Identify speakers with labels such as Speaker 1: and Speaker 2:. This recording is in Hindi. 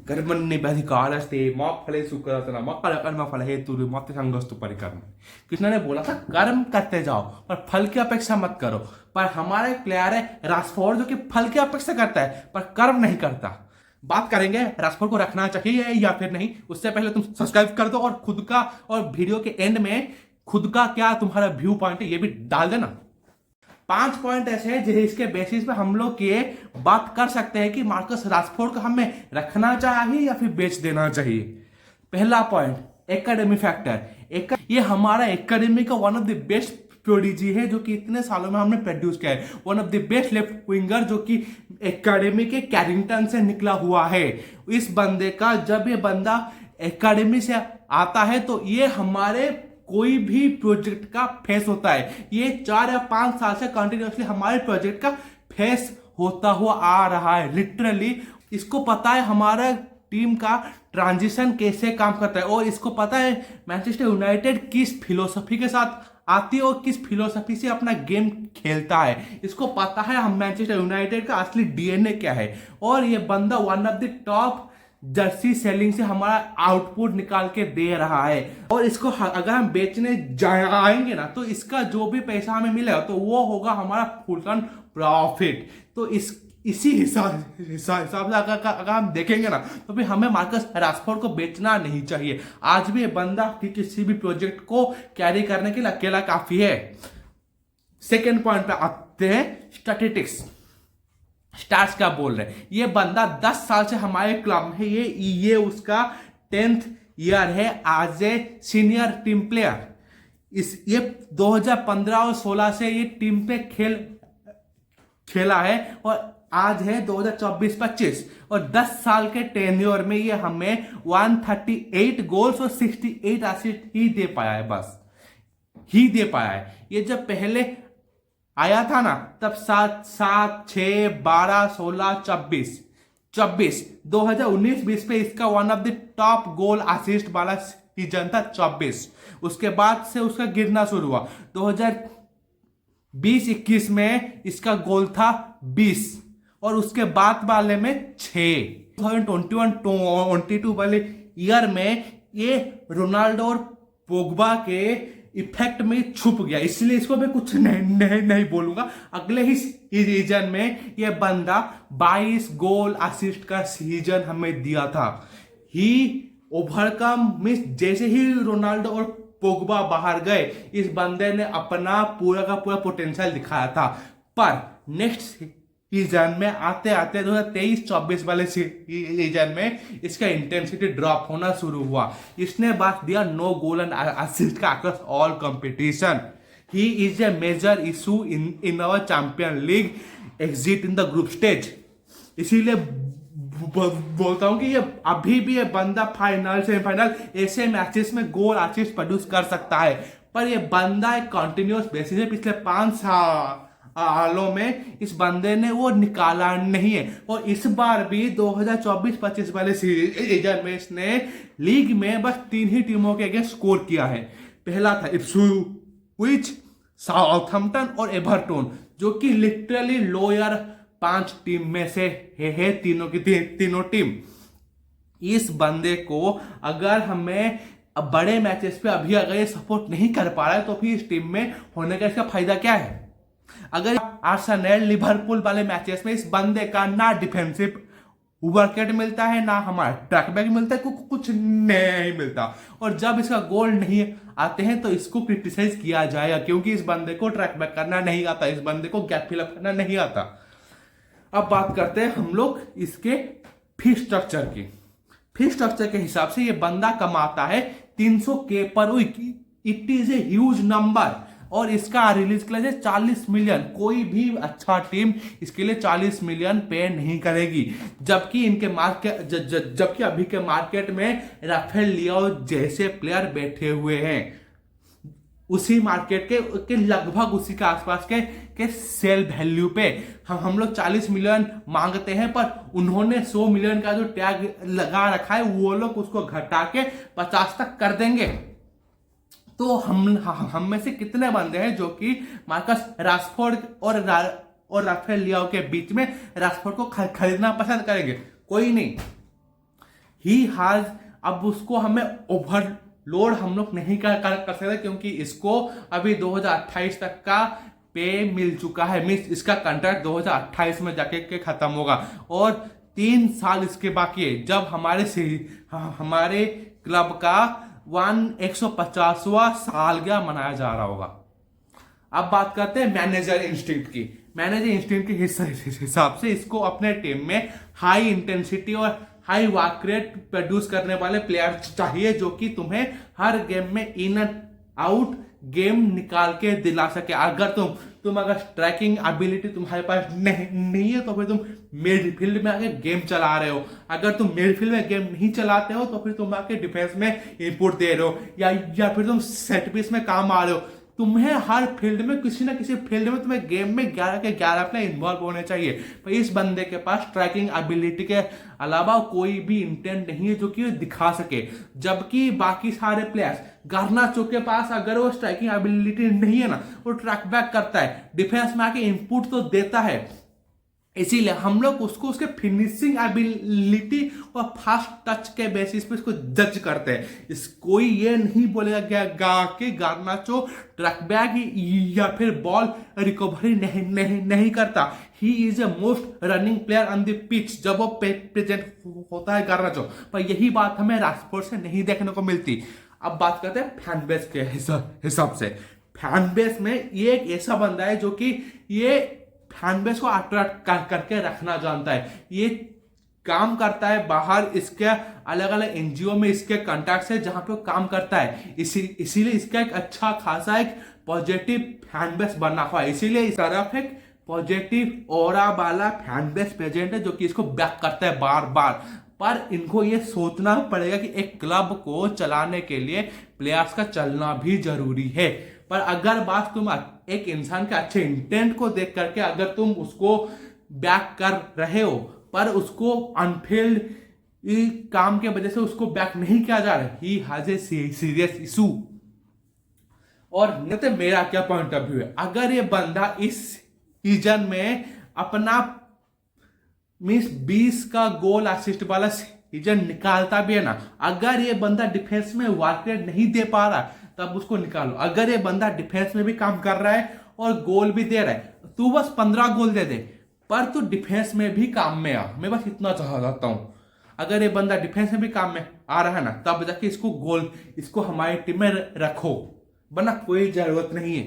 Speaker 1: कर्मण्येवाधिकारस्ते मा फलेषु कदाचन मा कर्मफल हेतुर्मा मा संगस्तु परिकर्म। कृष्ण ने बोला था कर्म करते जाओ पर फल की अपेक्षा मत करो। पर हमारा एक प्लेयर है राशफोर्ड जो कि फल की अपेक्षा करता है पर कर्म नहीं करता। बात करेंगे राशफोर्ड को रखना चाहिए या फिर नहीं। उससे पहले तुम सब्सक्राइब कर दो और खुद का, और वीडियो के एंड में खुद का क्या तुम्हारा व्यू पॉइंट है ये भी डाल देना। 5 पॉइंट ऐसे हैं जिसके बेसिस पे हम लोग ये बात कर सकते हैं कि मार्कस राशफोर्ड को हमें रखना चाहिए या फिर बेच देना चाहिए। पहला पॉइंट, एकेडमी फैक्टर। ये हमारा एकेडमी का one of the best prodigy है जो कि इतने सालों में हमने प्रोड्यूस किया है। One of the best left winger जो कि एकेडमी के कैरिंगटन से निकला हुआ है। इस बंदे का, जब ये बंदा एकेडमी से आता है तो ये हमारे कोई भी प्रोजेक्ट का फेस होता है। ये 4 या 5 साल से कंटिन्यूअसली हमारे प्रोजेक्ट का फेस होता हुआ आ रहा है। लिटरली इसको पता है हमारा टीम का ट्रांजिशन कैसे काम करता है, और इसको पता है मैनचेस्टर यूनाइटेड किस फिलोसफी के साथ आती है और किस फिलोसफी से अपना गेम खेलता है। इसको पता है हम मैनचेस्टर यूनाइटेड का असली डीएनए क्या है। और ये बंदा one of the top Jersey selling से हमारा आउटपुट निकाल के दे रहा है। और इसको अगर हम बेचने जाएंगे ना तो इसका जो भी पैसा हमें मिलेगा तो वो होगा हमारा फुल टर्न प्रॉफिट। तो इसी हिसाब से अगर हम देखेंगे ना तो फिर हमें मार्कस राशफोर्ड को बेचना नहीं चाहिए। आज भी ये बंदा किसी भी प्रोजेक्ट को कैरी करने के लिए अकेला काफी है। सेकेंड पॉइंट पे आते हैं, स्टैटिस्टिक्स। स्टार्स क्या बोल रहे हैं। ये बंदा 10 साल से हमारे क्लब में है। ये उसका 10th ईयर है as a senior team player. ये 2015 और 16 से ये टीम पे खेला है और आज है 2024-25 और 10 साल के टेन्योर में ये हमें 138 गोल्स और 68 असिस्ट ही दे पाया है। बस ही दे पाया है। ये जब पहले आया था ना तब 7, 6, 12, 16, 24 2019-20 पे इसका one of the top goal assist वाला सीजन था 24। उसके बाद से उसका गिरना शुरू हुआ। 2020-21 में इसका गोल था 20 और उसके बाद वाले में 6। 2021-22 वाले ईयर में ये रोनाल्डो और पोग्बा के इफेक्ट में छुप गया, इसलिए इसको मैं कुछ नहीं बोलूंगा। अगले ही सीजन में ये बंदा 22 गोल असिस्ट का सीजन हमें दिया था। ही ओवरकम मिस, जैसे ही रोनाल्डो और पोग्बा बाहर गए इस बंदे ने अपना पूरा का पूरा पोटेंशियल दिखाया था। पर नेक्स्ट सीजन में आते आते 2023-24 वाले सीजन में इसका इंटेंसिटी ड्रॉप होना शुरू हुआ। इसने बस दिया 9 गोल एंड असिस्ट का across all competition. He is a major issue in our champion league exit in the group stage. इसीलिए बोलता हूं कि ये अभी भी ये बंदा फाइनल सेमीफाइनल ऐसे मैचेस में गोल असिस्ट प्रोड्यूस कर सकता है। पर ये बंदा एक कंटिन्यूअस बेसिस है। पिछले 5 सालों में इस बंदे ने वो निकाला नहीं है। और इस बार भी 2024-25 वाले सीजन में इसने लीग में बस 3 ही टीमों के अगेंस्ट स्कोर किया है। पहला था इप्सविच, साउथहैम्पटन और एवर्टन, जो कि लिटरली लोअर 5 टीम में से है तीनों की तीनों टीम। इस बंदे को अगर हमें बड़े मैचेस पे अभी अगर ये सपोर्ट नहीं कर पा रहा है तो फिर इस टीम में होने का इसका फायदा क्या है। अगर आर्सेनल लिवरपूल वाले मैचेस में इस बंदे का ना डिफेंसिव वर्कआउट मिलता है ना हमारा ट्रैक बैक मिलता है, कुछ नहीं मिलता। और जब इसका गोल नहीं आते हैं तो इसको क्रिटिसाइज किया जाएगा क्योंकि इस बंदे को ट्रैक बैक करना नहीं आता, इस बंदे को गैप फिलअप करना नहीं आता। अब बात करते हैं हम लोग इसके फी स्ट्रक्चर की। फी स्ट्रक्चर के हिसाब से ये बंदा कमाता है 300K per week. It is a huge number. और इसका रिलीज क्लॉज है 40 मिलियन। कोई भी अच्छा टीम इसके लिए 40 मिलियन पे नहीं करेगी। जबकि इनके मार्केट जबकि अभी के मार्केट में राफेल लियाओ जैसे प्लेयर बैठे हुए हैं, उसी मार्केट के लगभग उसी के आसपास के सेल वैल्यू पे हम लोग 40 मिलियन मांगते हैं। पर उन्होंने 100 मिलियन का जो टैग लगा रखा है वो लोग उसको घटा के 50 तक कर देंगे। तो हम में से कितने बंदे हैं जो कि मार्कस राशफोर्ड और राफेल लियाओ के बीच में राशफोर्ड को खरीदना पसंद करेंगे? कोई नहीं। ही हैज, अब उसको हमें ओवरलोड हम लोग नहीं कर सकते, क्योंकि इसको अभी 2028 तक का पे मिल चुका है। मीन्स इसका कॉन्ट्रैक्ट 2028 में जाके के खत्म होगा और 3 साल इसके बाकी है, जब हमारे क्लब का 150वां सालगिरह मनाया जा रहा होगा। अब बात करते हैं मैनेजर इंस्टिंक्ट की। मैनेजर इंस्टिंक्ट के हिसाब से इसको अपने टीम में हाई इंटेंसिटी और हाई वर्क रेट प्रोड्यूस करने वाले प्लेयर चाहिए, जो कि तुम्हें हर गेम में इन एंड आउट गेम निकाल के दिला सके। अगर तुम अगर स्ट्राइकिंग एबिलिटी तुम्हारे पास नहीं है तो फिर तुम मिडफील्ड में आके गेम चला रहे हो। अगर तुम मिडफील्ड में गेम नहीं चलाते हो तो फिर तुम आके डिफेंस में इनपुट दे रहे हो, या फिर तुम सेट पीस में काम आ रहे हो। तुम्हें हर फील्ड में, किसी ना किसी फील्ड में तुम्हें गेम में 11 के 11 प्लेयर इन्वॉल्व होने चाहिए। पर इस बंदे के पास स्ट्राइकिंग एबिलिटी के अलावा कोई भी इंटेंट नहीं है जो कि दिखा सके, जबकि बाकी सारे प्लेयर्स, गार्नाचो के पास अगर वो स्ट्राइकिंग एबिलिटी नहीं है ना, वो ट्रैक बैक करता है, डिफेंस में आके इनपुट तो देता है, इसीलिए हम लोग उसको उसके फिनिशिंग एबिलिटी और फास्ट टच के बेसिस पे उसको जज करते हैं। कोई ये नहीं बोलेगा कि गार्नाचो ट्रैक बैक या फिर बॉल रिकवरी नहीं करता। ही is a most running player on the pitch जब वो प्रेजेंट होता है गार्नाचो, पर यही बात हमें राशफोर्ड से नहीं देखने को मिलती। अब बात करते हैं फैन बेस के हिसाब से। फैन बेस में ये एक ऐसा बंदा है जो कि ये फैन बेस को अट्रैक्ट करके रखना जानता है। ये काम करता है बाहर, इसके अलग अलग एनजीओ में इसके कॉन्टैक्ट्स है जहां पे वो काम करता है। इसीलिए इसका एक अच्छा खासा एक पॉजिटिव फैन बेस बना हुआ है। इसीलिए इस तरफ एक पॉजिटिव ऑरा वाला फैन बेस प्रेजेंट है जो कि इसको बैक करता है बार बार। पर इनको ये सोचना पड़ेगा कि एक क्लब को चलाने के लिए प्लेयर्स का चलना भी जरूरी है। पर अगर बात तुम एक इंसान के अच्छे इंटेंट को देख करके अगर तुम उसको बैक कर रहे हो, पर उसको अनफील्ड काम के वजह से उसको बैक नहीं किया जा रहा, he has a serious issue. और नहीं मेरा क्या पॉइंट ऑफ व्यू है, अगर ये बंदा इस सीजन में अपना मीन्स 20 का गोल असिस्ट वाला सीजन निकालता भी है ना, अगर ये बंदा डिफेंस में वर्क रेट नहीं दे पा रहा तब उसको निकालो। अगर ये बंदा डिफेंस में भी काम कर रहा है और गोल भी दे रहा है, तू बस 15 गोल दे दे, पर तू डिफेंस में भी काम में आ। मैं बस इतना चाहता हूं, अगर ये बंदा डिफेंस में भी काम में आ रहा है ना, तब जाके इसको हमारी टीम में रखो, वरना कोई जरूरत नहीं है।